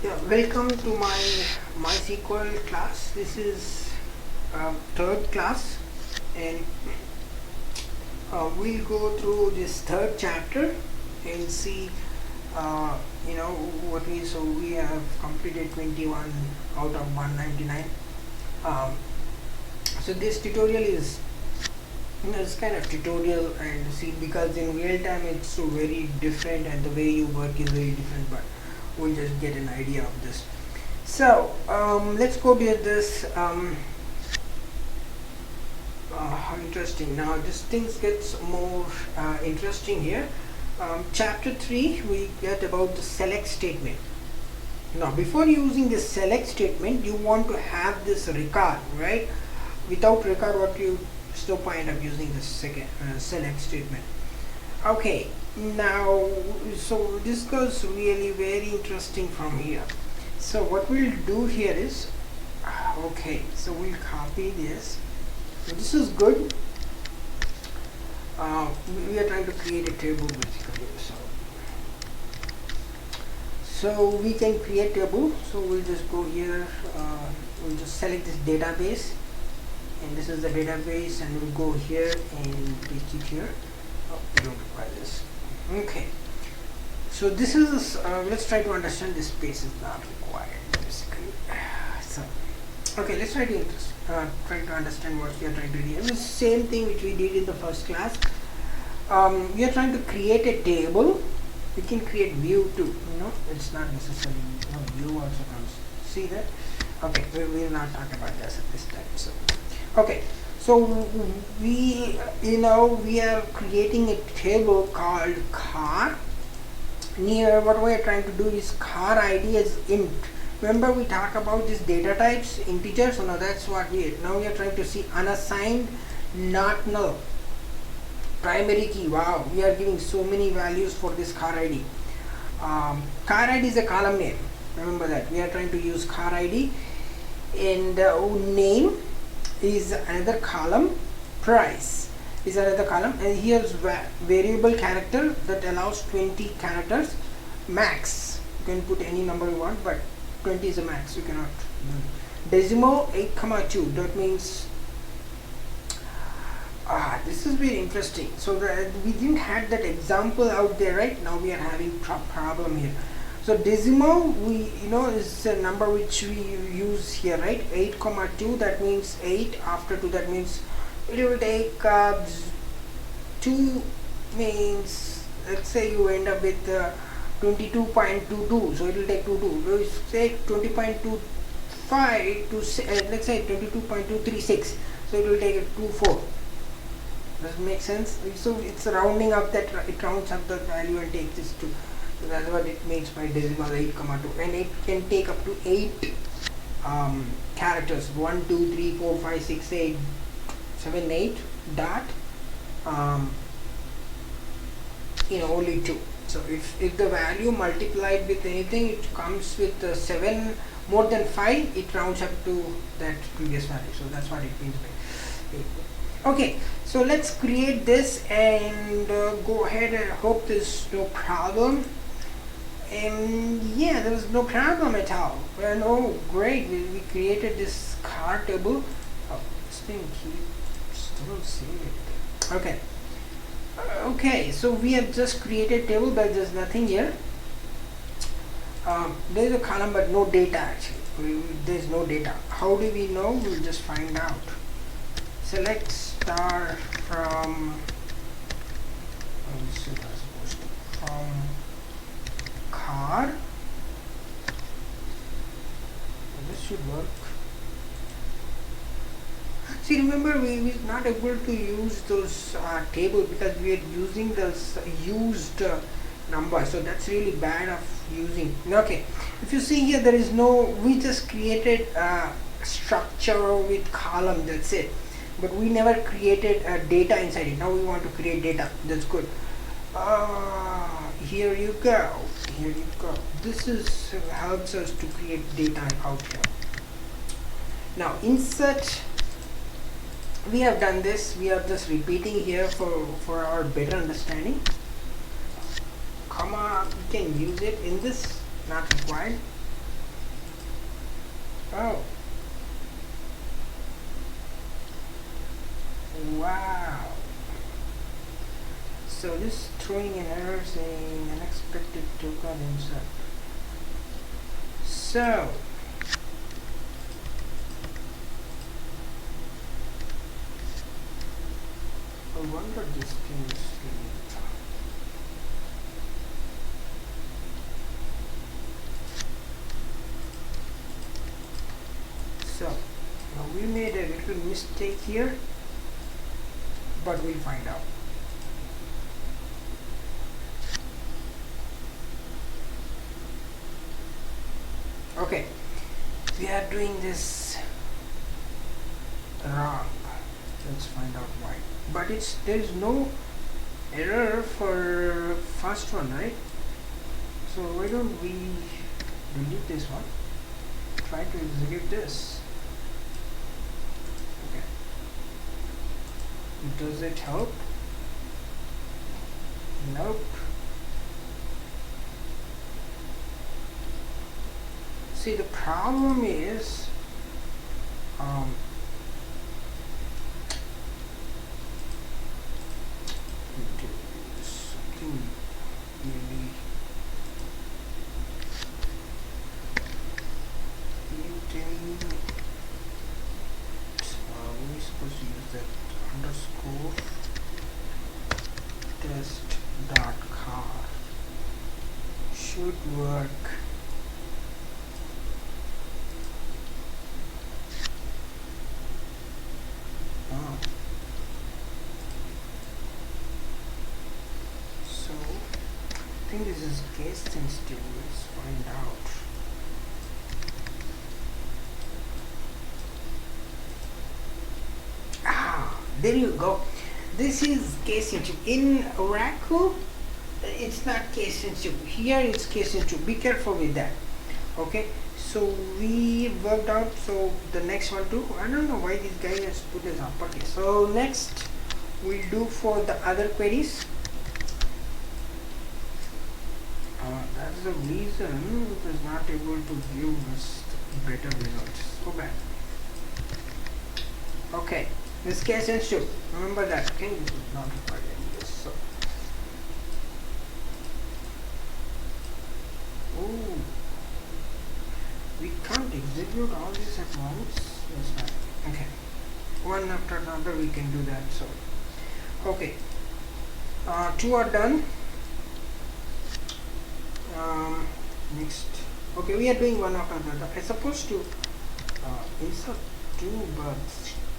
Yeah, welcome to my MySQL class. This is third class, and we'll go through this third chapter and see, what we. So we have completed 21 out of 199. Um, so this tutorial is, it's kind of tutorial, and see, because in real time it's so very different, and the way you work is very different. But we'll just get an idea of this. So let's go to this. Interesting. Now this things gets more interesting here. Chapter 3, we get about the select statement. Now before using this select statement, you want to have this record, right? Without record, what you still point of using the second select statement. Okay, now so this goes really very interesting from here. So what we'll do here is, okay, so we'll copy this. So this is good. We are trying to create a table basically. So we can create table. So we'll just go here. We'll just select this database, and this is the database, and we'll go here and paste it here. Oh, we don't require this. Okay. So this is let's try to understand this space is not required basically. So okay, let's try to understand what we are trying to do. It's the same thing which we did in the first class. We are trying to create a table. We can create view too. It's not necessarily view also comes. See that? Okay, we will not talk about this at this time. So okay. So we are creating a table called car. Here what we are trying to do is car ID is int. Remember we talked about these data types, integers. So now that's what we are trying to see unassigned, not null, primary key. Wow, we are giving so many values for this car ID. Car ID is a column name. Remember that we are trying to use car ID, and name is another column, price is another column, and here's variable character that allows 20 characters max. You can put any number you want, but 20 is a max. You cannot decimal 8,2. That means this is very interesting. So we didn't have that example out there, right? Now we are having problem here. So decimal, is a number which we use here, right? 8,2. That means 8 after 2. That means it will take 2. Means let's say you end up with 22.22. So it will take 22. We say 20.25 to let's say 22.236. So it will take 24. Does it make sense? So it's rounding up that it rounds up the value and takes this to. So that's what it means by decimal 8,2, and it can take up to 8 characters. 1, 2, 3, 4, 5, 6, 8, 7, 8 dot. Only 2. So if the value multiplied with anything, it comes with 7 more than 5, it rounds up to that previous value. So that's what it means by 8. Okay, so let's create this and go ahead, and hope there's no problem. And yeah, there was no problem at all. Well, oh great, we created this car table. Oh, this thing still saving it. Okay. Okay, so we have just created table, but there's nothing here. There's a column but no data actually. There's no data. How do we know? We'll just find out. Select star from car. This should work. See, remember we were not able to use those tables because we are using those used numbers. So that's really bad of using. Okay, if you see here, there is no. We just created a structure with column. That's it. But we never created data inside it. Now we want to create data. That's good. Here you go. Here you go. This is helps us to create data out here. Now insert. We have done this. We are just repeating here for our better understanding. Comma, we can use it in this. Not required. Oh, wow. So this throwing an error saying unexpected token insert. So I wonder this thing is so now we made a little mistake here, but we'll find out. Okay, we are doing this wrong. Let's find out why. But there is no error for first one, right? So why don't we delete this one? Try to execute this. Okay. Does it help? Nope. See, the problem is something really we're supposed to use that underscore test.car should work. So I think this is case sensitive. Let's find out. There you go. This is case sensitive. In Oracle, it's not case sensitive. Here it's case sensitive. Be careful with that. Okay. So we worked out. So the next one too. I don't know why this guy has put this uppercase. So next we'll do for the other queries. That's the reason it was not able to give us better results. So bad. Okay. This case sensitive. Remember that. Okay, this is not required in this. So, oh, we can't execute all this at once. That's not okay. One after another, we can do that. So, okay, two are done. Next, okay, we are doing one after another. I'm supposed to insert two, but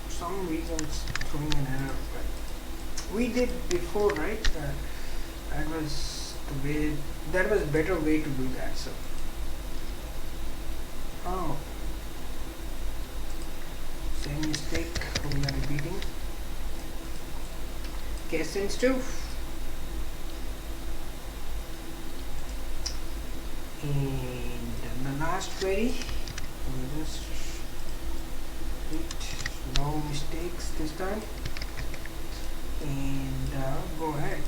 some reasons throwing an error, but we did before, right? That was the way. That was better way to do that. So, oh, same mistake we are repeating. Case sensitive, and the last query. We'll just repeat. No mistakes this time, and go ahead.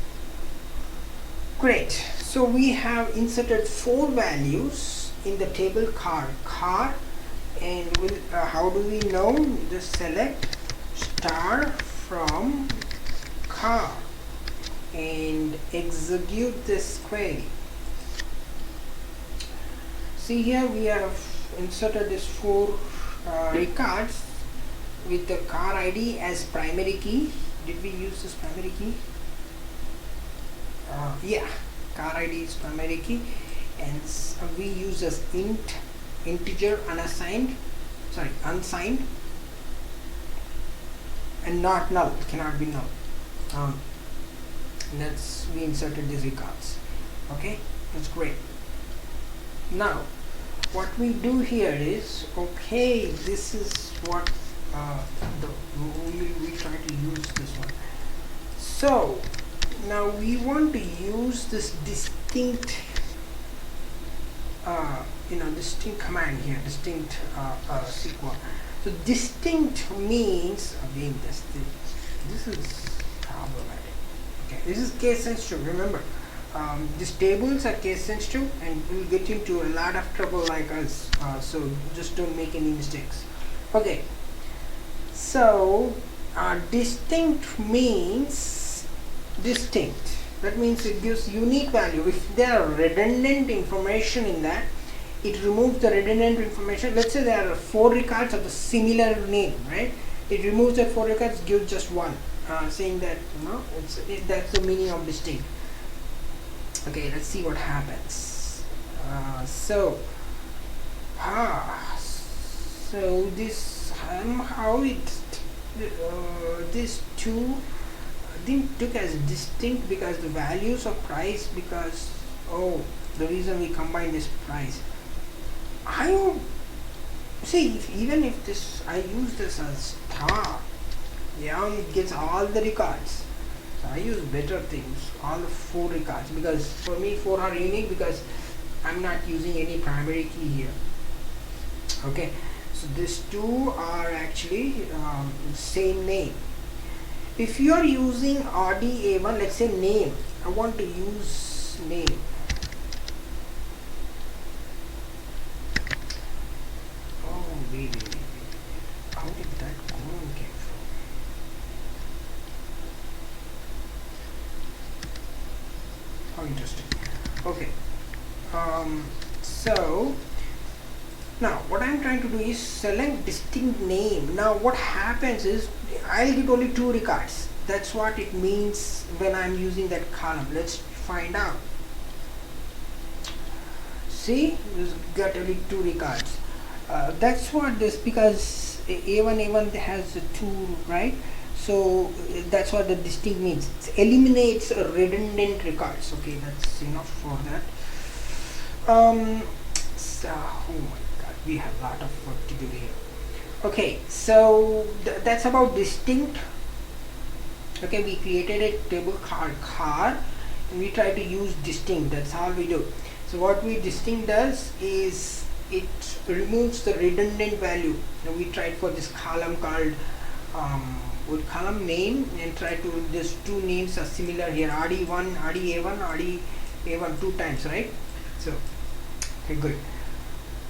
Great. So we have inserted 4 values in the table car, and how do we know? Just select star from car and execute this query. See here we have inserted these 4 records with the car ID as primary key. Did we use this primary key? Yeah, car ID is primary key, and we use as integer unsigned, and not null. It cannot be null. We inserted these records. Okay, that's great. Now, what we do here is, okay, this is what we try to use this one. So now we want to use this distinct distinct command here, distinct SQL. So distinct means, again, this is problematic. Okay, this is case sensitive. Remember, these tables are case sensitive and will get into a lot of trouble like us, so just don't make any mistakes. Okay, so distinct means distinct. That means it gives unique value. If there are redundant information in that, it removes the redundant information. Let's say there are 4 records of the similar name, right? It removes that 4 records, gives just one, saying that that's the meaning of distinct. Okay, let's see what happens. So this somehow this two didn't took as distinct because the values of price, because the reason we combine this price. I don't see even if this I use this as star, it gets all the records. So I use better things, all the 4 records, because for me 4 are unique because I'm not using any primary key here. Okay, so these 2 are actually same name. If you are using RDA1, let's say name, I want to use name. Wait. How did that colon came from? How interesting. Okay. So now what I'm trying to do is select distinct name. Now what happens is I'll get only 2 records. That's what it means when I'm using that column. Let's find out. See, we've got only 2 records. That's what this, because A1 has 2, right? So that's what the distinct means. It eliminates redundant records. Okay, that's enough for that. So oh my god, we have a lot of work to do here. Okay, so that's about distinct. Okay, we created a table called car and we try to use distinct. That's all we do. So what we distinct does is it removes the redundant value. Now we tried for this column called with column name, and try to, these 2 names are similar here, RD1, RDA1 2 times, right? So okay, good.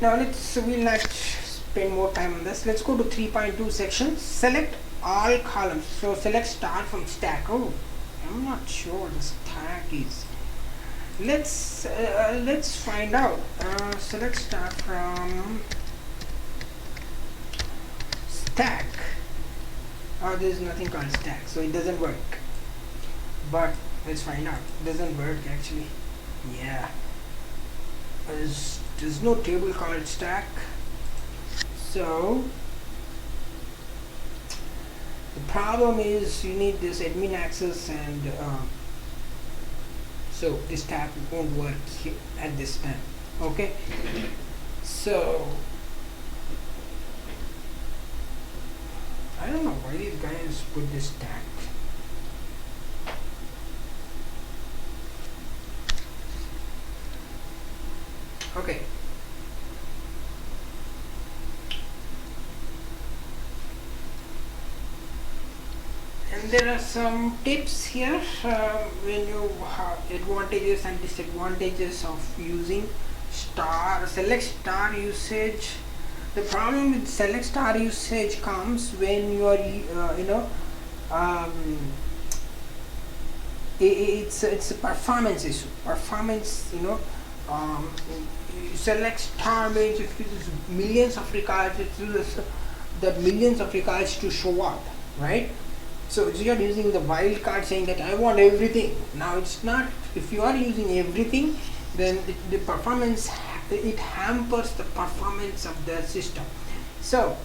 Now we'll not spend more time on this. Let's go to 3.2 section. Select all columns. So select star from stack. Oh, I'm not sure what the stack is. Let's find out. Select star from stack. There's nothing called stack, so it doesn't work. But let's find out. It doesn't work actually. Yeah. There's no table called stack. So the problem is you need this admin access, and so this tab won't work here at this time. Okay, so I don't know why these guys put this tag. Okay, and there are some tips here when you have advantages and disadvantages of using select star usage. The problem with select star usage comes when you are it's a performance issue. Performance, you select star means if it is millions of records, it will the millions of records to show up, right? So you are using the wildcard saying that I want everything. Now it's not. If you are using everything, then the performance, it hampers the performance of the system. So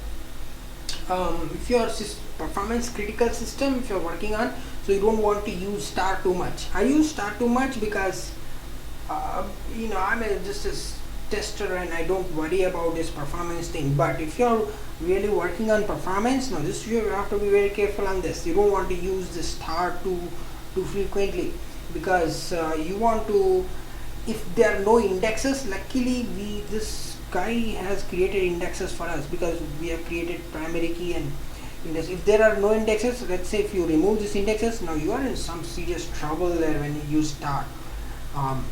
if your performance critical system, if you're working on, so you don't want to use star too much. I use star too much because I'm just a tester and I don't worry about this performance thing. But if you're really working on performance, now this you have to be very careful on this. You don't want to use the star too frequently, because you want to, if there are no indexes, luckily this guy has created indexes for us because we have created primary key and index. If there are no indexes, let's say if you remove these indexes, now you are in some serious trouble there when you use star. um,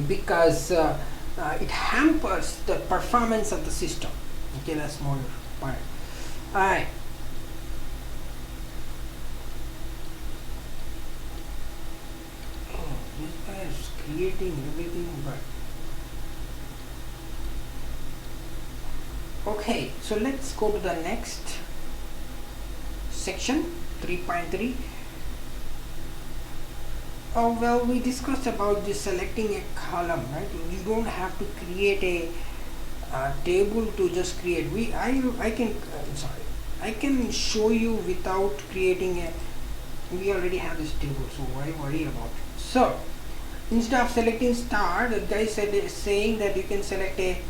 because it hampers the performance of the system. Okay, that's more point. Alright. Oh, this guy is creating everything, but okay, so let's go to the next section 3.3. Oh, well, we discussed about this selecting a column, right? You don't have to create a table to just create. I can show you without creating a. We already have this table, so why worry about it? So instead of selecting star, the guy is saying that you can select a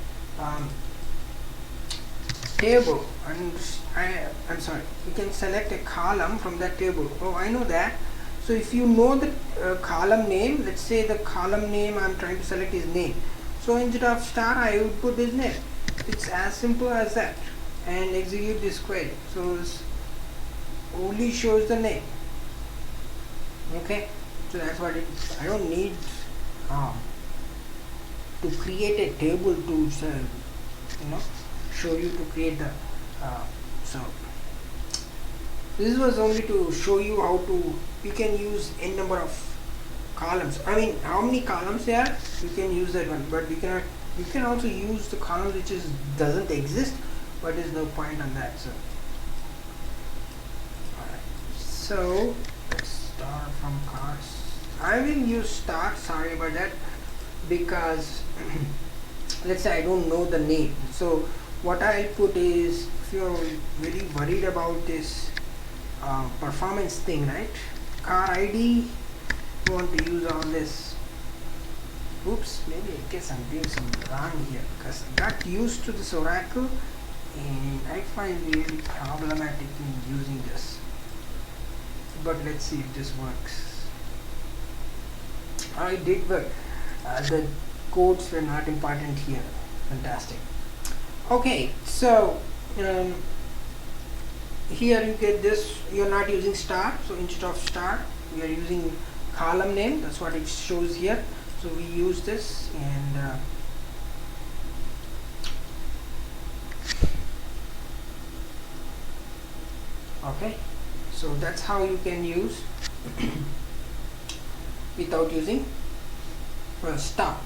table, and I'm sorry, you can select a column from that table. Oh, I know that. So if you know the column name, let's say the column name I'm trying to select is name. So instead of star, I would put this name. It's as simple as that. And execute this query. So this only shows the name. Okay. So that's what it is. I don't need to create a table to show you to create the so this was only to show you how to you can use n number of columns. I mean, how many columns there are, you can use that one, but you can also use the columns which doesn't exist, but there's no point on that. So alright, so let's start from cars. I will use start, sorry about that, because let's say I don't know the name. So what I'll put is, if you're very worried about this performance thing, right? Car ID, you want to use all this. Oops, maybe I guess I'm doing some wrong here, because I got used to this Oracle and I find it really problematic in using this. But let's see if this works. It did work. The codes were not important here. Fantastic. Okay, so here you get this, you're not using star, so instead of star we are using column name. That's what it shows here. So we use this, and okay, so that's how you can use without using star.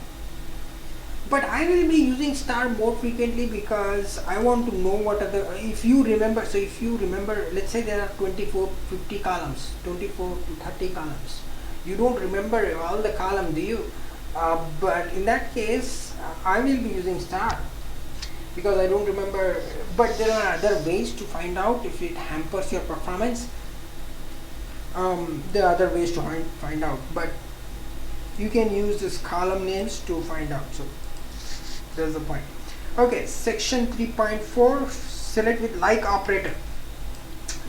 But I will be using star more frequently because I want to know what are the, if you remember, let's say there are 24, 50 columns, 24 to 30 columns. You don't remember all the column, do you? But in that case, I will be using star because I don't remember. But there are other ways to find out if it hampers your performance. There are other ways to find out, but you can use this column names to find out. So that's the point. Okay, section 3.4, select with like operator.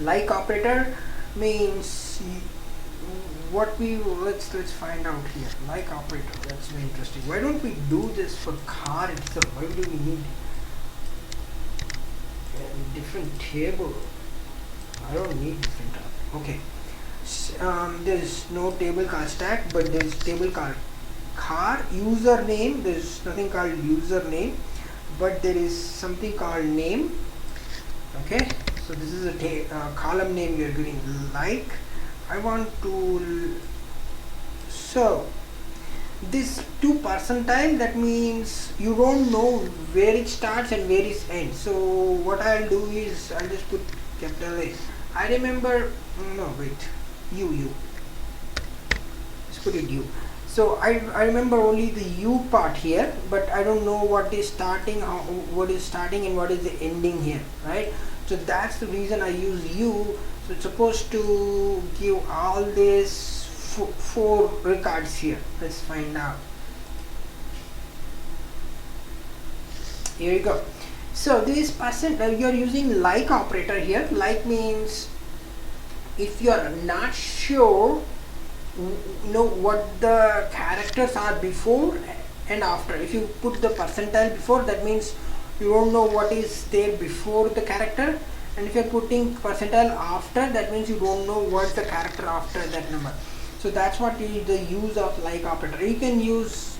Like operator means what we let's find out here. Like operator, that's very interesting. Why don't we do this for car itself? Why do we need a different table? I don't need different table. Okay. There's no table called stack, but there's table called car. Username, there's nothing called username, but there is something called name. Okay, so this is a column name we are giving. Like, I want to, so this 2 percentile, that means you don't know where it starts and where it ends. So what I'll do is I'll just put capital A. I remember, no wait, U, let's put it U. So I remember only the U part here, but I don't know what is starting, what is starting and what is the ending here, right? So that's the reason I use U. So it's supposed to give all this 4 records here. Let's find out. Here you go. So this percent, you're using like operator here. Like means if you're not sure what the characters are before and after. If you put the percentile before, that means you don't know what is there before the character, and if you're putting percentile after, that means you don't know what's the character after that number. So that's what is the use of like operator. You can use,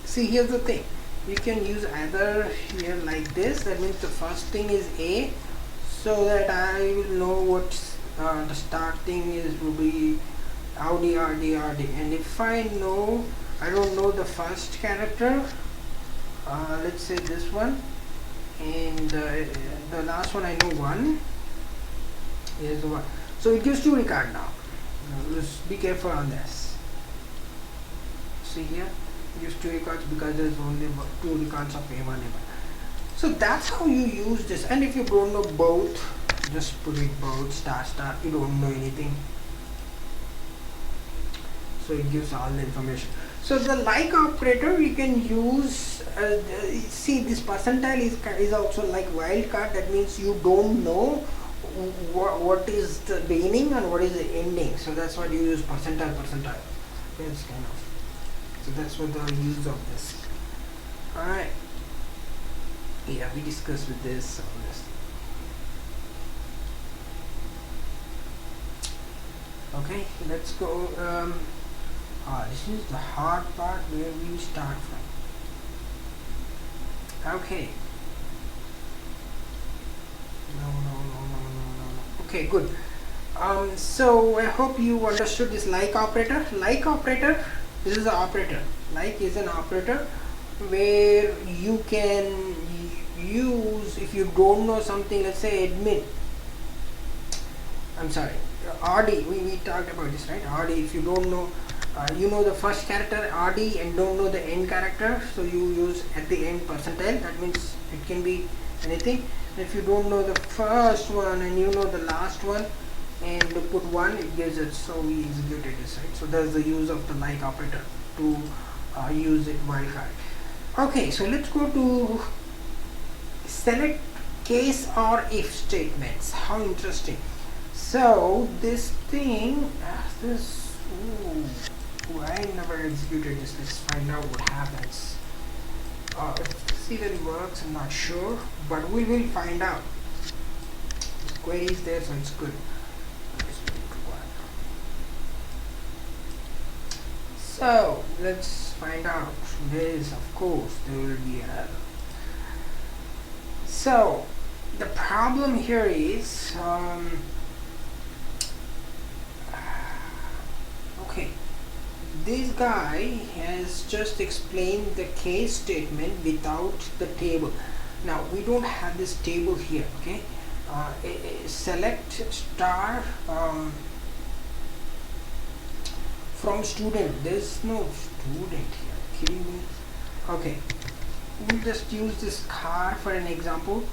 see here's the thing, you can use either here like this, that means the first thing is A, so that I will know what the starting is will be RD, RD, RD, and if I don't know the first character, let's say this one, and the last one I know 1, here's the 1, so it gives 2 record now. Just be careful on this. See here, it gives 2 records because there is only 2 records of A1, A1. So that's how you use this. And if you don't know both, just put it both star star. You don't know anything, so it gives all the information. So the like operator you can use. See, this percentile is also like wildcard. That means you don't know what is the beginning and what is the ending. So that's what you use percentile. It's kind of. So that's what the use of this. All right. Yeah, we discussed with this on this. Okay, let's go. This is the hard part where we start from. Okay. No. Okay, good. So I hope you understood this like operator. Like operator, this is an operator. Like is an operator where you can use, if you don't know something, let's say admin. I'm sorry, RD. We talked about this, right? RD. If you don't know, you know the first character RD and don't know the end character, so you use at the end percentile. That means it can be anything. If you don't know the first one and you know the last one and put 1, it gives it, so we executed this, right? So that's the use of the like operator to use it wildcard. Okay, so let's go to select case or if statements. How interesting. So this thing, I never executed this. Let's find out what happens. See that it works, I'm not sure, but we will find out. This query is there, so it's good. So let's find out. There is, of course, there will be an error. So the problem here is, okay, this guy has just explained the case statement without the table. Now we don't have this table here. Okay, select star from student. There's no student here. Kidding me? Okay, we'll just use this car for an example,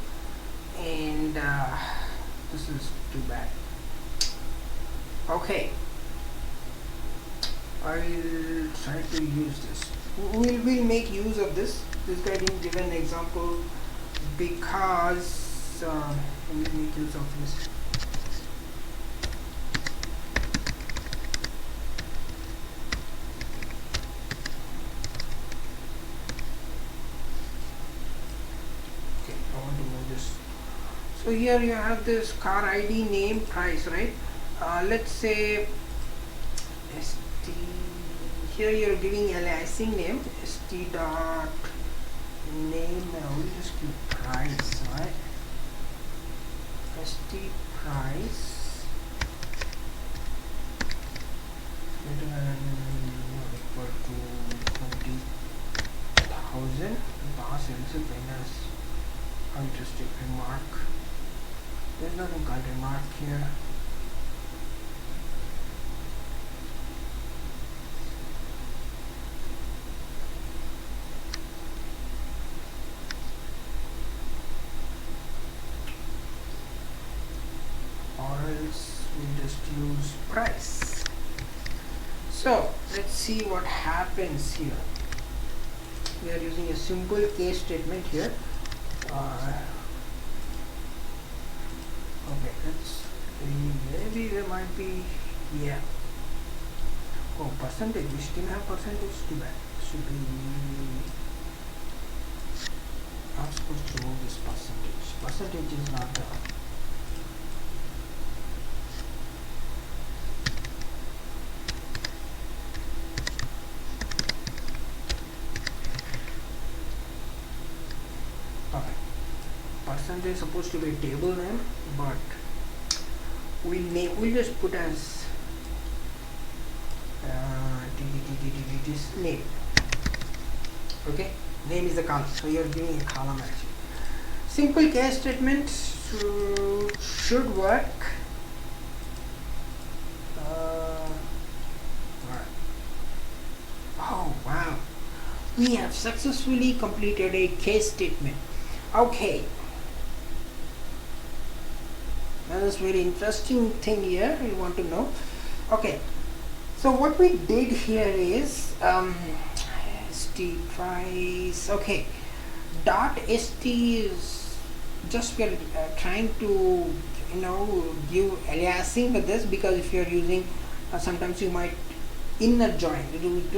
and this is too bad. Okay, I will try to use this. We'll make use of this. This guy didn't give an example because we'll make use of this. Okay, I want to move this. So here you have this car ID, name, price, right? Let's say here you're giving aliasing name st dot name. We'll just give price, right? St price greater than or equal to 20,000. Pass else minus interesting remark. There's nothing called remark here. We just use price. So let's see what happens here. We are using a simple case statement here. Okay, let's see. Maybe there might be, yeah. Oh, percentage. We still have percentage. Too bad. Should be. I'm supposed to move this percentage. Percentage is not the. Okay, percentage is supposed to be a table name, but we'll just put as this name. Okay, name is the column, so you're giving a column actually. Simple case statement should work. Alright. Oh wow, we have successfully completed a case statement. Okay, that is very interesting thing here you want to know. Okay, so what we did here is st price. Okay, dot st is just we're trying to give aliasing with this, because if you're using sometimes you might inner join.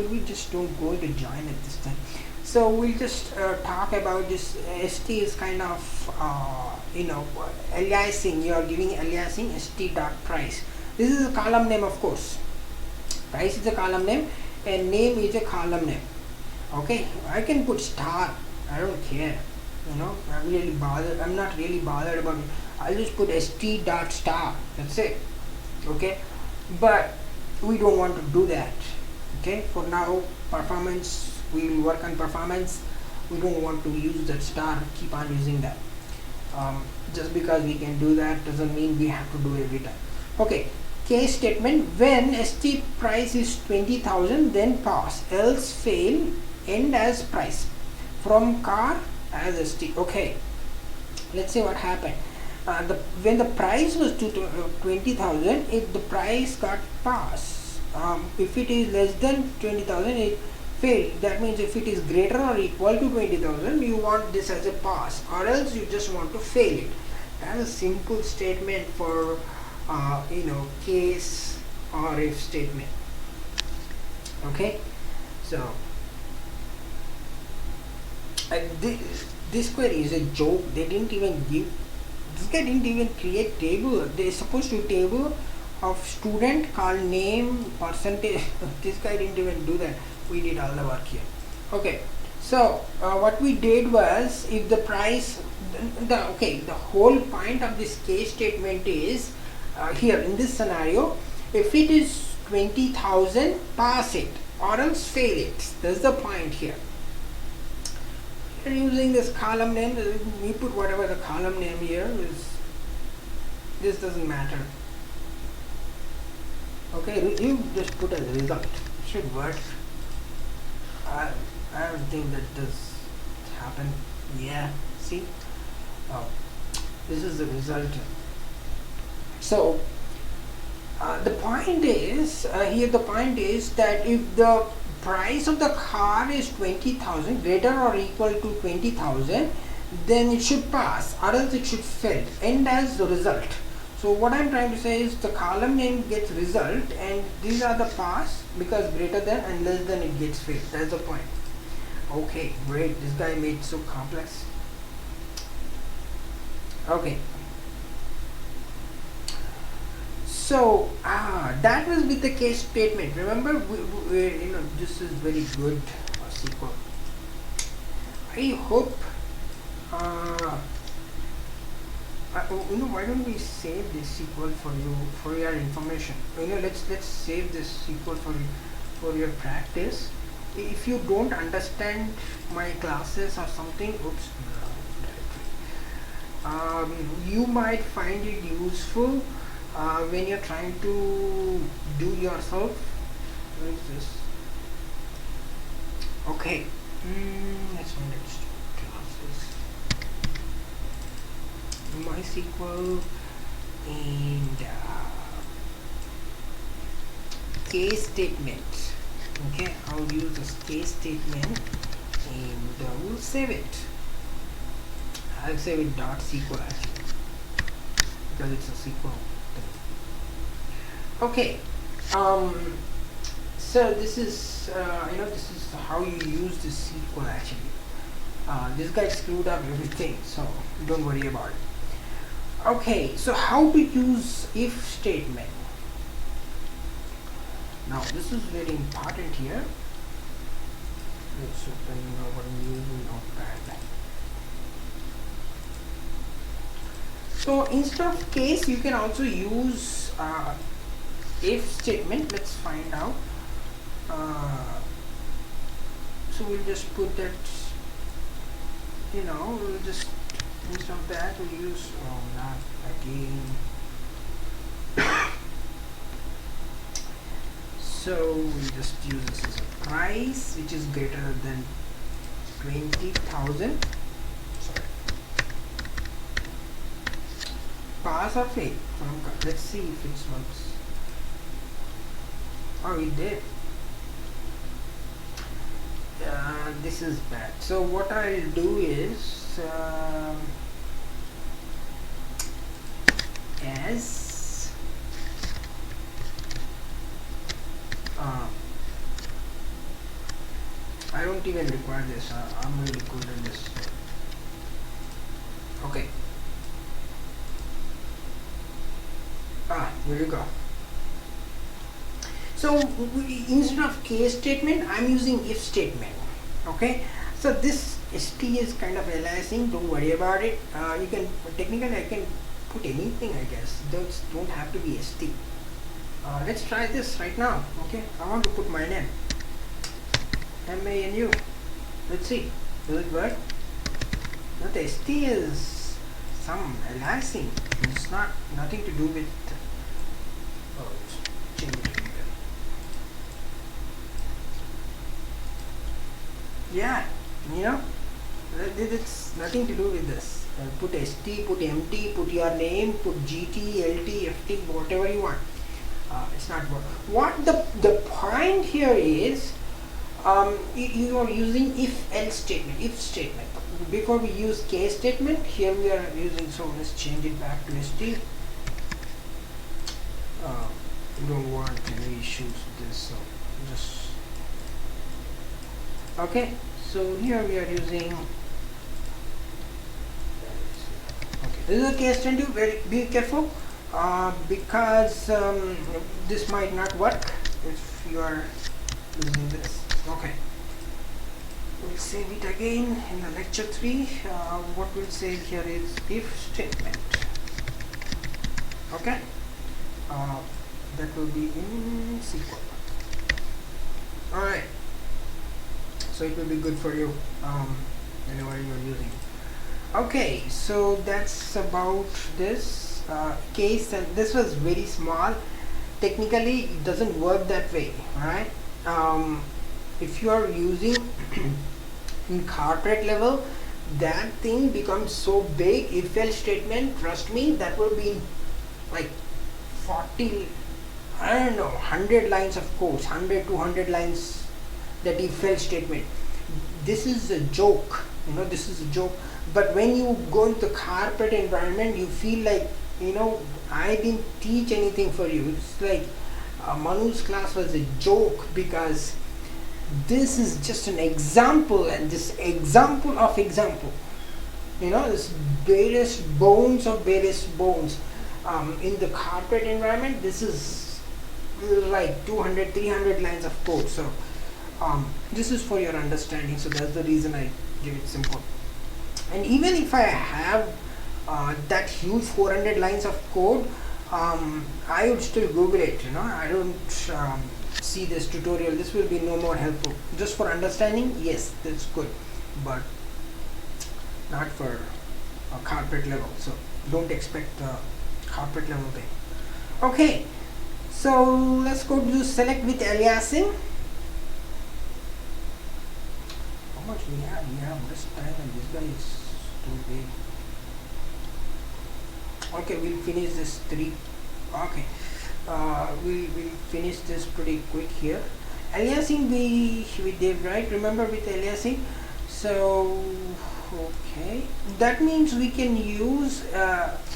We just don't go to join at this time. So we'll just talk about this. St is kind of aliasing. You are giving aliasing st dot price. This is a column name, of course. Price is a column name and name is a column name. Okay, I can put star. I don't care. I'm not really bothered about it. I'll just put st dot star. That's it. Okay, but we don't want to do that. Okay, for now, performance, we will work on performance. We don't want to use that star, keep on using that. Just because we can do that doesn't mean we have to do every time. Okay, case statement: when st price is 20,000, then pass, else fail, end as price, from car as st. Okay, let's see what happened. When the price was 20,000, if the price got pass, if it is less than 20,000, it failed. That means if it is greater or equal to 20,000, you want this as a pass, or else you just want to fail it. That is a simple statement for case or if statement. Okay, so this query is a joke. They didn't even give. This guy didn't even create table. They supposed to table of student called name percentage. This guy didn't even do that. We did all the work here. Okay, so what we did was, if the price, the whole point of this case statement is here in this scenario, if it is 20,000, pass it, or else fail it. That's the point here. Using this column name, we put whatever the column name here is. This doesn't matter. Okay, you just put a result. It should work. I don't think that does happen. Yeah, see, this is the result. So the point is here. The point is that if the price of the car is 20,000, greater or equal to 20,000, then it should pass, or else it should fail, end as the result. So what I'm trying to say is the column name gets result, and these are the pass, because greater than and less than it gets failed. That's the point. Okay, great. This guy made it so complex. Okay. So that was with the case statement. Remember, this is very good SQL. I hope. Why don't we save this SQL for you, for your information? Let's save this SQL for your practice. If you don't understand my classes or something, oops, you might find it useful when you're trying to do yourself. Where is this? Okay, let's find it. Classes, MySQL, and case statement. Okay, I'll use this case statement, and we'll save it. I'll save it .SQL actually, because it's a SQL thing. Okay, so this is this is how you use this SQL actually. This guy screwed up everything, so don't worry about it. Okay, so how to use if statement. Now this is very important here. Let's open our new notepad. So instead of case, you can also use if statement. Let's find out. So we'll just put that, we'll just, instead of that we'll use, not again. So we'll just use this as a price which is greater than 20,000. Sorry. Pass or fail. Let's see if it works. Oh, it did. This is bad. So what I'll do is as I don't even require this. I'm really good at this. Okay. Here we go. So instead of case statement, I'm using if statement. Okay. So this st is kind of aliasing. Don't worry about it. You can technically I can put anything. I guess those don't have to be st. Let's try this right now. Okay. I want to put my name. MANU. Let's see. Does it work? Now the st is some aliasing. It's nothing to do with. Oh, let's change it. Yeah, it's nothing to do with this. Put st, put mt, put your name, put gt, lt, ft, whatever you want. It's not what the point here is. You are using if else statement, if statement. Before we use case statement, here we are using. So let's change it back to st. We don't want any issues with this, so just. Okay, so here we are using. Okay, this is a case statement. Be careful, because this might not work if you are using this. Okay, we'll save it again in the lecture 3. What we'll save here is if statement. Okay, that will be in SQL. All right. So it will be good for you whenever you are using it. Okay, so that's about this case, and this was very small. Technically it doesn't work that way, right? If you are using in corporate level, that thing becomes so big. If else statement, trust me, that will be like 40, I don't know, 100 lines of code, 100 to 100 lines. That if else statement. This is a joke, this is a joke. But when you go into the corporate environment, you feel like, I didn't teach anything for you. It's like Manu's class was a joke, because this is just an example, and this example of example, this various bones of various bones. In the corporate environment, this is like 200, 300 lines of code. So this is for your understanding, so that's the reason I give it simple. And even if I have that huge 400 lines of code, I would still Google it. I don't see this tutorial. This will be no more helpful. Just for understanding, yes, that's good, but not for a corporate level. So don't expect a corporate level thing. Okay, so let's go to select with aliasing. Much we have this time, and this guy is too big. Okay, we'll finish this 3. Okay, we'll finish this pretty quick here. Aliasing we did, right? Remember with aliasing. So okay, that means we can use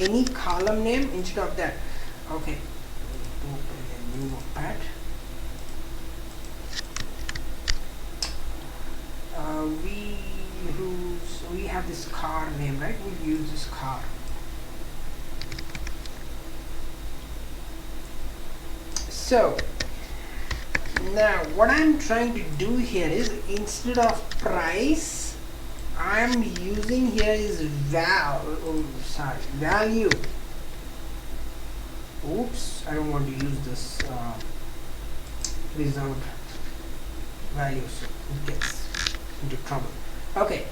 any column name instead of that. Okay, open a new notepad. We have this car name, right? We'll use this car. So now what I'm trying to do here is, instead of price, I I'm using here is value. Oops, I don't want to use this reserved value, so it gets into trouble. Okay,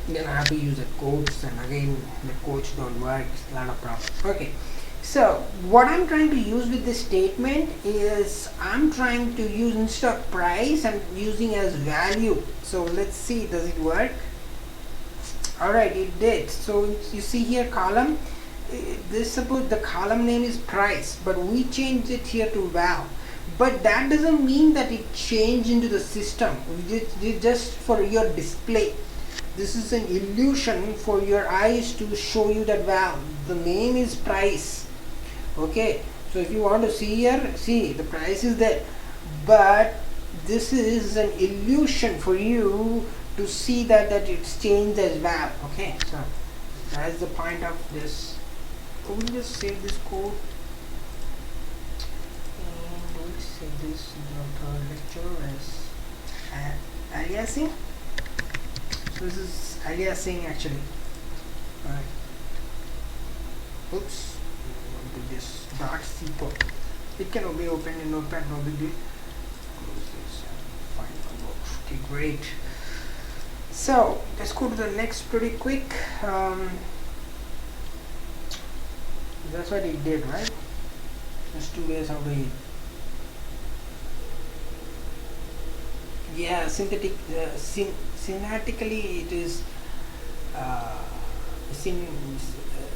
then I have to use the quotes, and again the quotes don't work. It's not a problem. Okay, so what I'm trying to use with this statement is I'm trying to use, instead of price, I'm using as value. So let's see, does it work? Alright, it did. So you see here column, this, suppose the column name is price, but we changed it here to val. But that doesn't mean that it changed into the system. It's just for your display. This is an illusion for your eyes to show you that val, the name is price. Okay, so if you want to see here, see the price is there, but this is an illusion for you to see that it's changed as val. Okay, so that's the point of this. We'll just save this code and we'll save this in the third lecture as aliasing. So this is aliasing actually. Alright. Oops. Do this .SQL. It can be opened in Notepad, no big deal. Close this and find the work. Okay, great. So let's go to the next pretty quick. That's what it did, right? Just 2 ways how to eat. Yeah, synthetically it is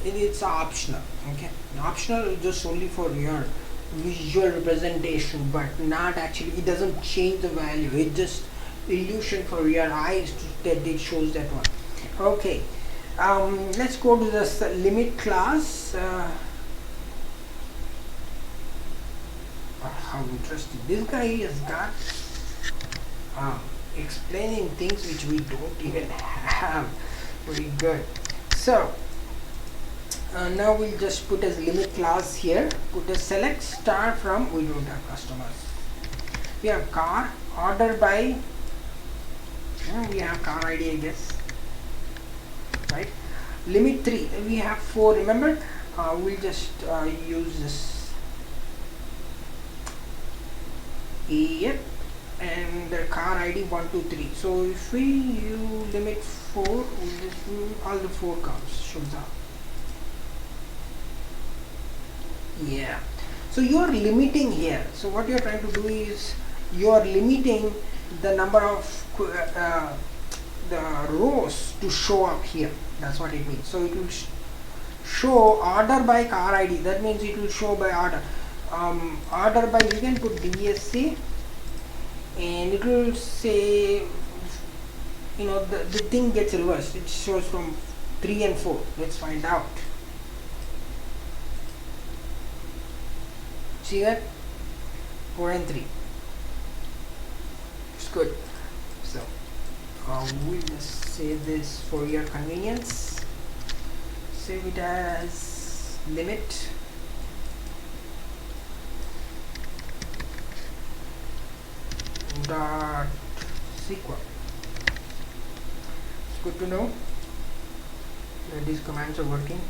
it's optional. Okay, optional is just only for your visual representation, but not actually, it doesn't change the value, it just illusion for your eyes that it shows that one. Okay, let's go to this limit class. How interesting, this guy has got explaining things which we don't even have. Very good. So now we'll just put as limit class here, put a select star from, we don't have customers, we have car, order by, we have car ID I guess, right? Limit 3, we have 4, remember, we'll just use this, yep, and the car ID 1 2 3. So if we use limit 4, we'll just all the 4 comes shows up. Yeah, so you are limiting here. So what you are trying to do is you are limiting the number of the rows to show up here. That's what it means. So it will show order by car ID. That means it will show by order. Order by, you can put DSC, and it will say, you know, the thing gets reversed. It shows from 3 and 4. Let's find out. See that? 4 and 3. It's good. So we'll just save this for your convenience. Save it as limit. .SQL. It's good to know that these commands are working.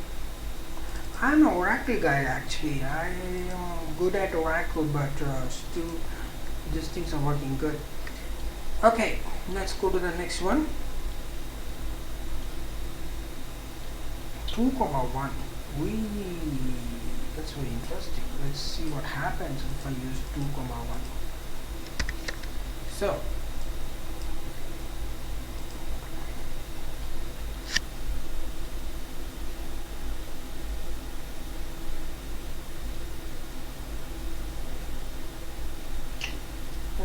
I'm an Oracle guy actually. I am good at Oracle, but still these things are working good. Okay, let's go to the next one. 2,1. That's very interesting. Let's see what happens if I use 2,1. So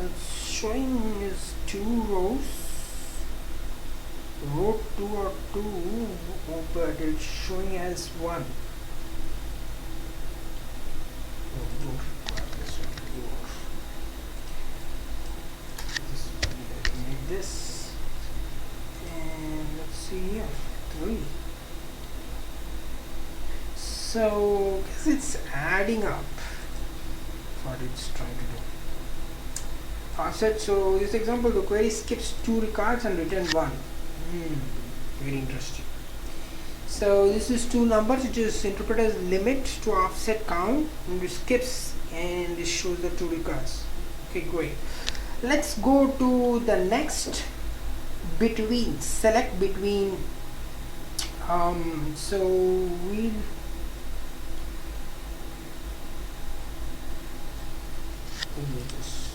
it's showing is 2 rows, row 2 or 2, but it's showing as 1. Oh, don't require this one. This, and let's see here, 3. So guess it's adding up what it's trying to do. Offset. So this example, the query skips 2 records and return 1. Very interesting. So this is two numbers, which is interpreted as limit to offset count, and it skips and it shows the two records. Okay, great. Let's go to the next, between. Select between. So we'll do this.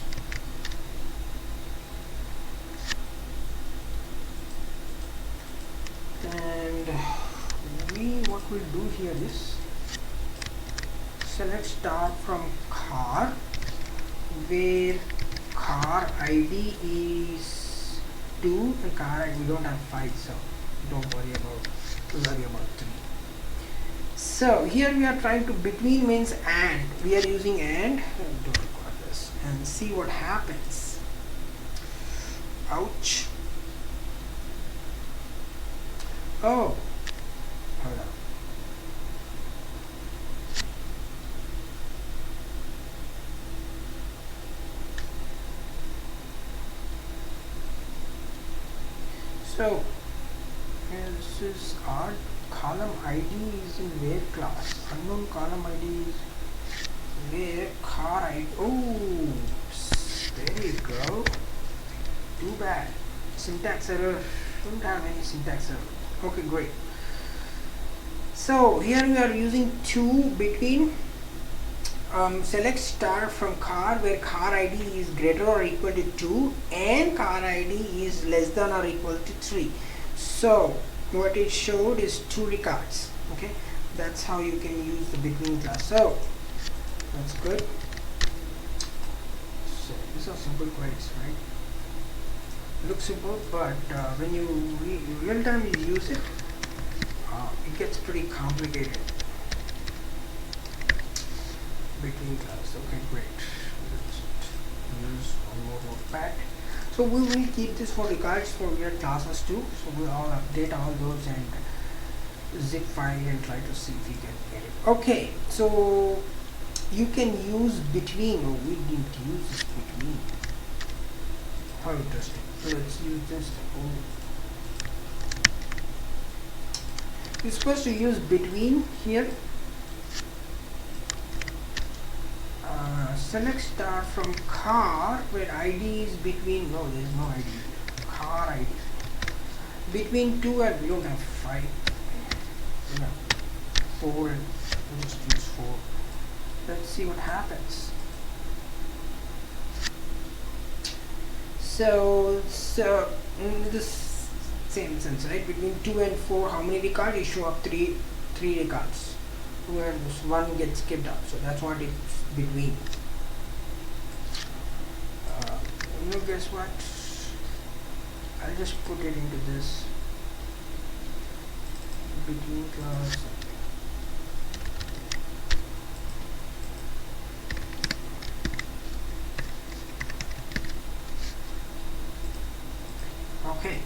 And what we'll do here is select start from car, where car ID is 2 and car ID, we don't have 5, so don't worry about 3. So here we are trying to, between means and, we are using and, don't record this, and see what happens. Ouch. Oh, hold on. So this is our column ID is in where class, unknown column ID is where car ID. Oops, there you go. Too bad. Syntax error. Don't have any syntax error. Okay, great. So here we are using two, between. Select star from car, where car ID is greater or equal to 2 and car ID is less than or equal to 3. So what it showed is 2 records. Okay, that's how you can use the between class. So that's good. So these are simple queries, right? Looks simple, but when you real time you use it, it gets pretty complicated. Between class. Okay, great. Let's use one more notepad. So we will keep this for records for your classes too. So we'll all update all those and zip file and try to see if we can get it. Okay, so you can use between. Oh, we didn't use this between. How interesting. So let's use this. You're supposed to use between here. Select star from car, where ID is between, no, there is no ID, car ID, between 2 and, we don't have 5, we have 4, and we'll just use 4. Let's see what happens. So in this same sense, right, between 2 and 4, how many records? You show up 3 records, where this one gets skipped out, so that's what it's between. Guess what? I'll just put it into this between class. Okay.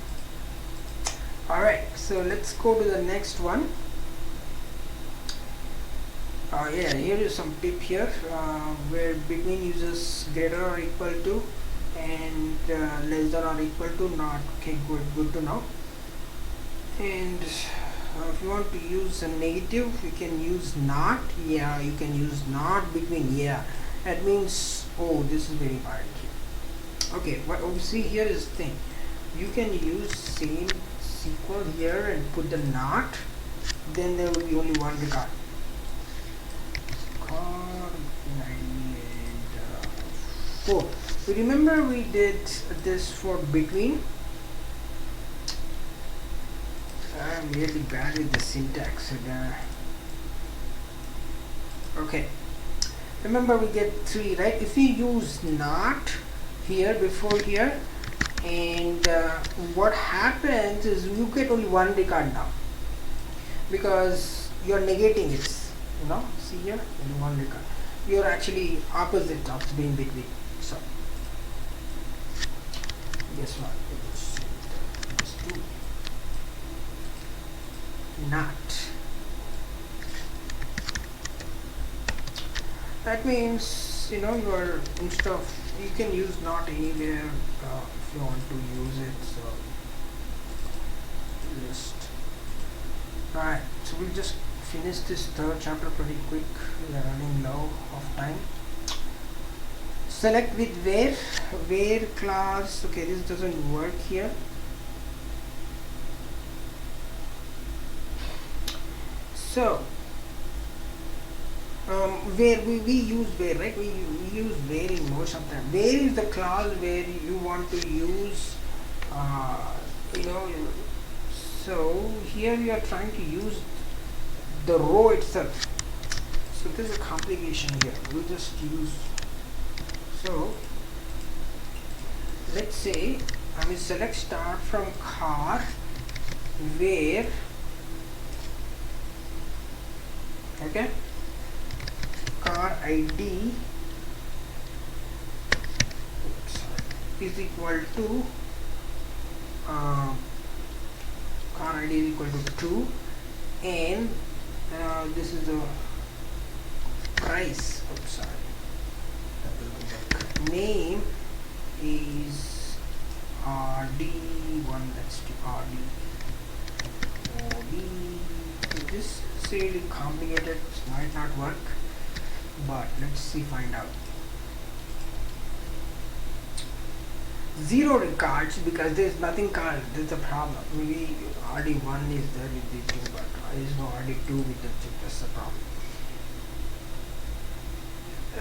Alright, so let's go to the next one. Yeah, here is some tip here, where between uses greater or equal to and less than or equal to not. Okay, good to know. And if you want to use a negative, you can use not. Yeah, you can use not between. Yeah, that means, oh, this is very important here. Okay, what we see here is the thing. You can use same SQL here and put the not, then there will be only one record. And 4. So remember we did this for between. I'm really bad with the syntax. Okay, remember we get 3, right? If we use not here before here, and what happens is you get only one record now, because you're negating it. You know, see here, only one record. You're actually opposite of being between. So guess what? Just do not. That means, you know, you're, instead of, you can use not anywhere if you want to use it. So Alright, so we'll just finish this third chapter pretty quick. We are running low of time. Select with where class. Okay, this doesn't work here. So where we use where, right? We use where in most of them. Where is the class where you want to use you know, so here you are trying to use the row itself. So there's a complication here. We'll just use, so let's say I will select start from car where, okay, car ID is equal to car ID is equal to 2, and this is the price. Oops, sorry, name is RD1. Let's do RD. This is really complicated, it might not work, but let's see, find out. 0 records because there's nothing called, there's a problem. Maybe RD1 is there with the 2, but there is no RD2 with the 2. That's the problem.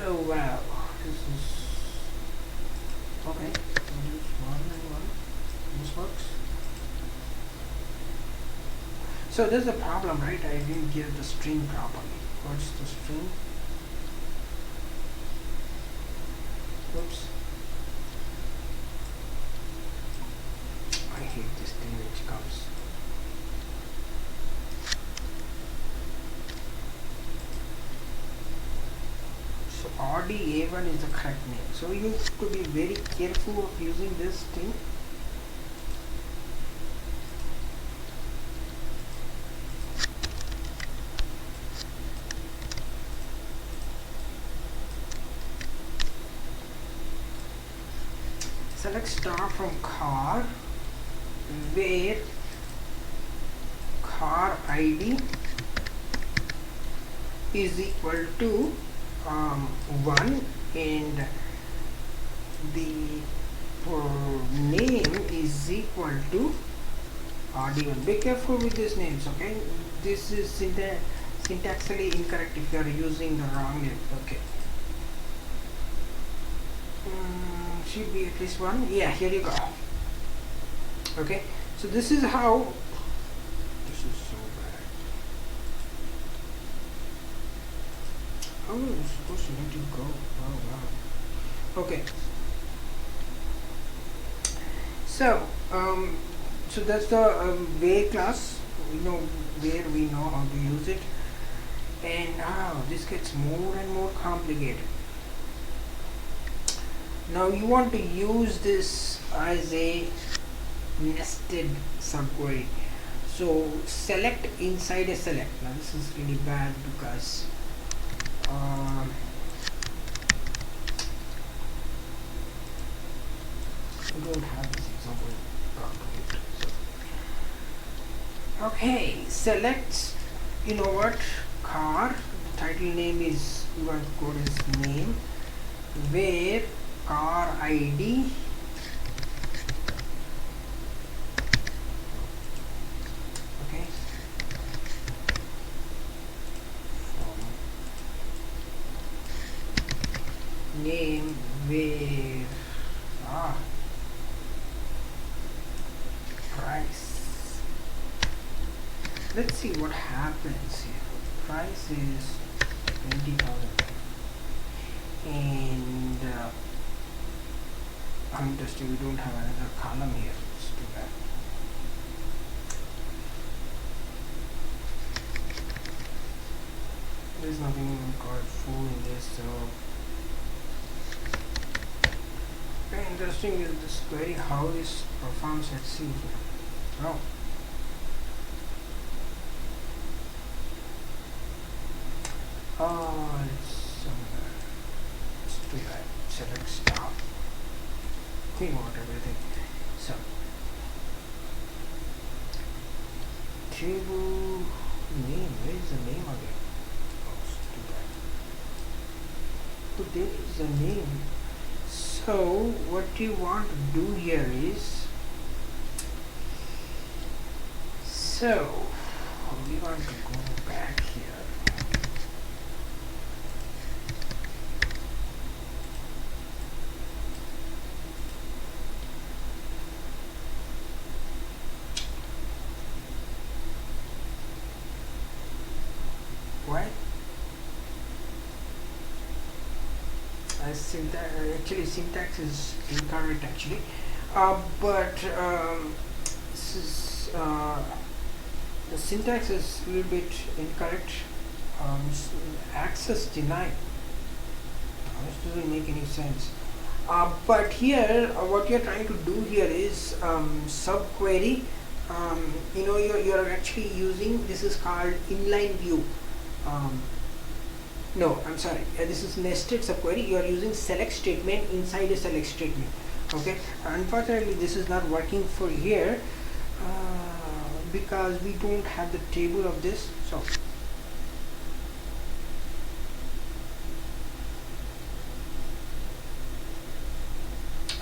Oh wow, this is okay. Just 1 and 1. This works. So there's a problem, right? I didn't give the string properly. What's the string? Oops. I hate this thing which comes. So RDA1 is the correct name. So you have to be very careful of using this thing. Select start from car where car ID is equal to 1 and the name is equal to RD1. Be careful with these names, okay? This is syntaxically incorrect if you are using the wrong name. Okay. Should be at least 1. Yeah, here you go. Okay, so this is how. This is so bad. How am I supposed to let it go? Oh wow. Okay. So so that's the where class. We know where, we know how to use it, and now this gets more and more complicated. Now you want to use this as a nested subquery. So select inside a select. Now this is really bad because I don't have this example properly. So, okay, select, you know what, car, the title name is, you want to code is name, where car ID okay name where price. Let's see what happens here. Price is 20,000 and interesting, we don't have another column here. Let's do that. There's nothing called full in this, so very interesting is this query, how this performs. Let's see. Oh. It's somewhere. Let's do that. Select stop. We want everything. So table Name, where is the name again? Oh, it's too bad. So there is a name. So what you want to do here is, so we want to go back here. Why? Syntax is incorrect actually, but this is the syntax is a little bit incorrect. Access denied. This doesn't make any sense. But here, what you're trying to do here is subquery. You're actually using, this is called inline view. No, I'm sorry. This is nested subquery. You are using select statement inside a select statement. Okay. Unfortunately, this is not working for here because we don't have the table of this. So.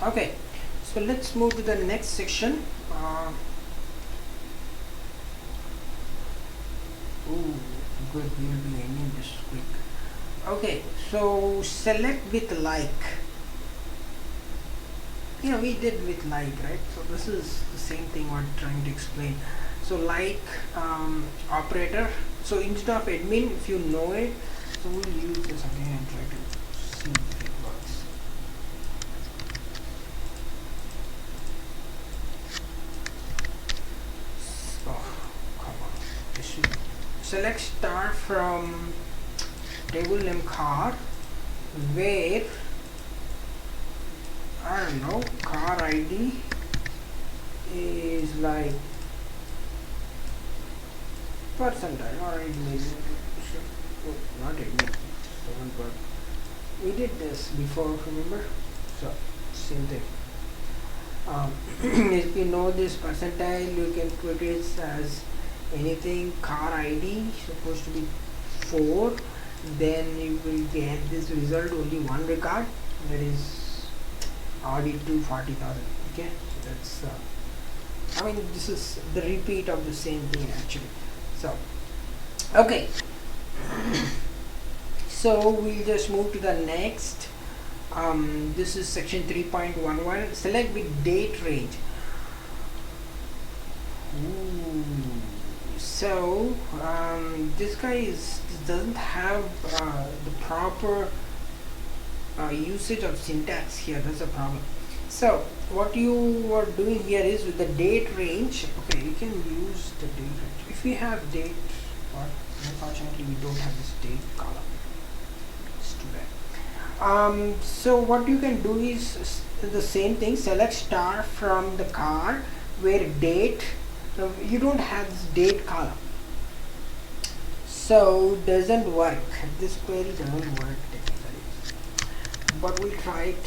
Okay. So let's move to the next section. Good. We will be ending this quick. Okay, so select with like. We did with like, right? So this is the same thing we're trying to explain. So like operator. So instead of admin, if you know it, so we'll use this again and try to see if it works. Oh, come on. This should select star from table name car, where I don't know, car ID is like percentile or not admin, but we did this before, remember? So same thing. If you know this percentile, you can put it as anything. Car ID supposed to be 4, then you will get this result only one record, that is audit to 40,000. Okay, so that's this is the repeat of the same thing actually. So okay, so we'll just move to the next. This is section 3.11. select with date range. So this guy doesn't have the proper usage of syntax here. That's a problem. So what you are doing here is with the date range. Okay, you can use the date range if we have date, but unfortunately we don't have this date column. It's too bad. So what you can do is the same thing. Select star from the car where date. So you don't have this date column, so doesn't work. This query doesn't work technically, but we'll try it.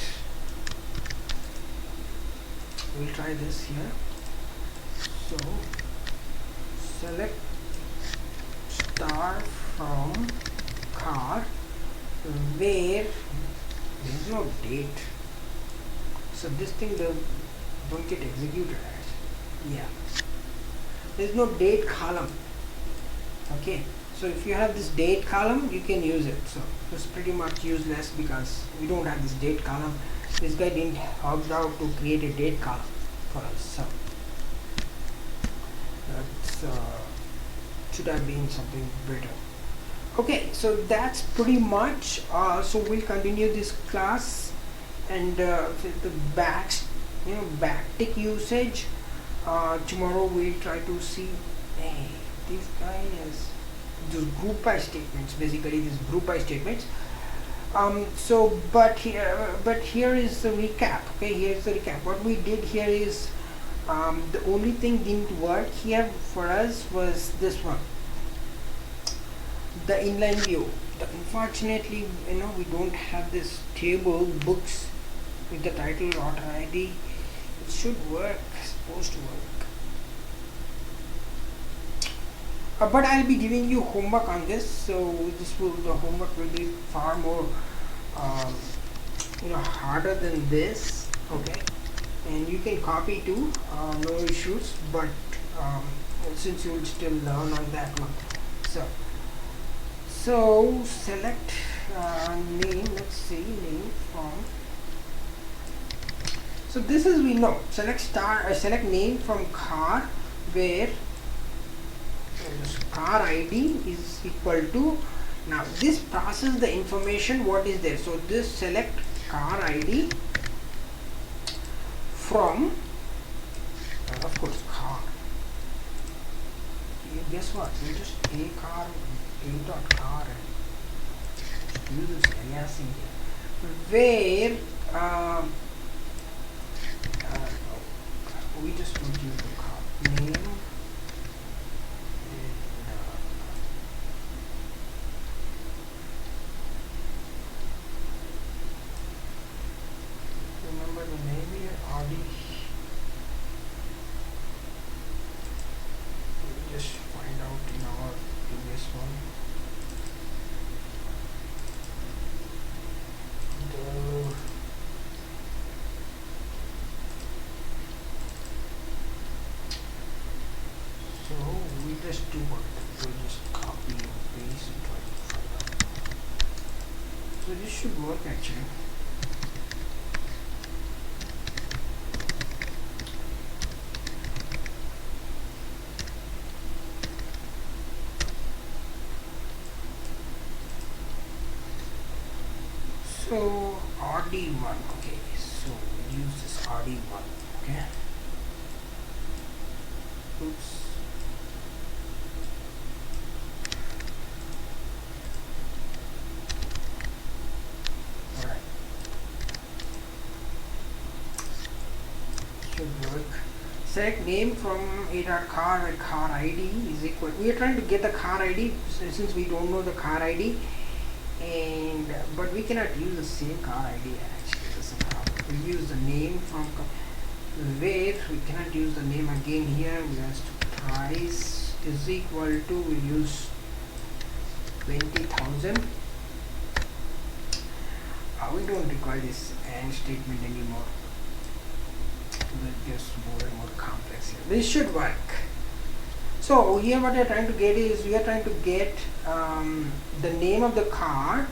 We'll try this here. So select star from car where there is no date, so this thing don't get executed as. Yeah, there's no date column. Okay, so if you have this date column, you can use it. So it's pretty much useless because we don't have this date column. This guy didn't opt out to create a date column for us, so that should have been something better. Okay, so that's pretty much. So we'll continue this class and with the backtick usage. Tomorrow we'll try to see. Hey, this guy has those group by statements. Basically, these group by statements. But here is the recap. Okay, here's the recap. What we did here is the only thing didn't work here for us was this one, the inline view. Unfortunately, we don't have this table books with the title author ID. It should work. It's supposed to work. but I'll be giving you homework on this, so the homework will be far more um, harder than this. Okay, and you can copy too, no issues, but since you will still learn on that one. So select name, let's see, name from, so this is, we know, select name from car, where this car ID is equal to, now this process the information what is there, so this select car ID from of course car. Guess what, we just a car, a dot car, and use this aliasing here, where we just don't use the car name, and remember the name here, RD. Just find out in our previous one. So we just do what? We just copy and paste and try to find out. So this should work actually. So RD1, okay, so we use this RD1, okay. Oops. Alright. Should work. Select name from a.car, where car ID is equal. We are trying to get the car ID since we don't know the car ID. And but we cannot use the same car ID actually, that's a problem. We use the name from where we cannot use the name again here. We have to price is equal to, we use 20,000. We don't require this AND statement anymore. It gets more and more complex here. This should work. So here what we are trying to get is, we are trying to get the name of the car,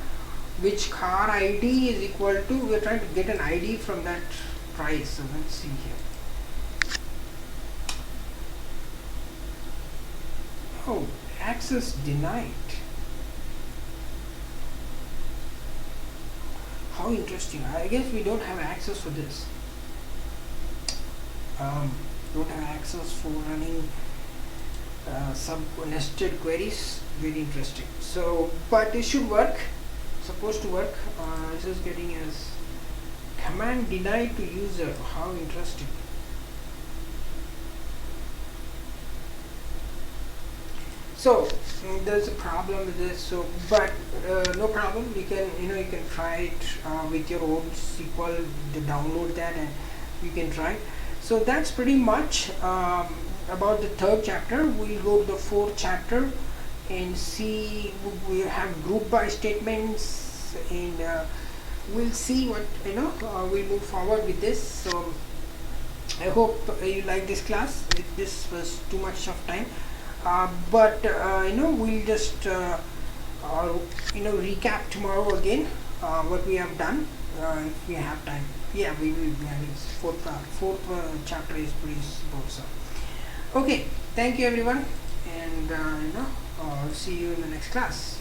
which car ID is equal to, we are trying to get an ID from that price. So let's see here. Oh, access denied. How interesting. I guess we don't have access for this. Don't have access for running nested queries. Very interesting. So but it should work, supposed to work. This is getting as command denied to user. How interesting. So there's a problem with this, so but no problem, you can you can try it with your own SQL, to download that and you can try. So that's pretty much about the third chapter. We'll go to the fourth chapter and see, we have group by statements, and we'll see what we'll move forward with this. So I hope you like this class. This was too much of time, but we'll just recap tomorrow again what we have done if we have time. Yeah, we will. Fourth chapter is pretty simple. So okay, thank you everyone, and see you in the next class.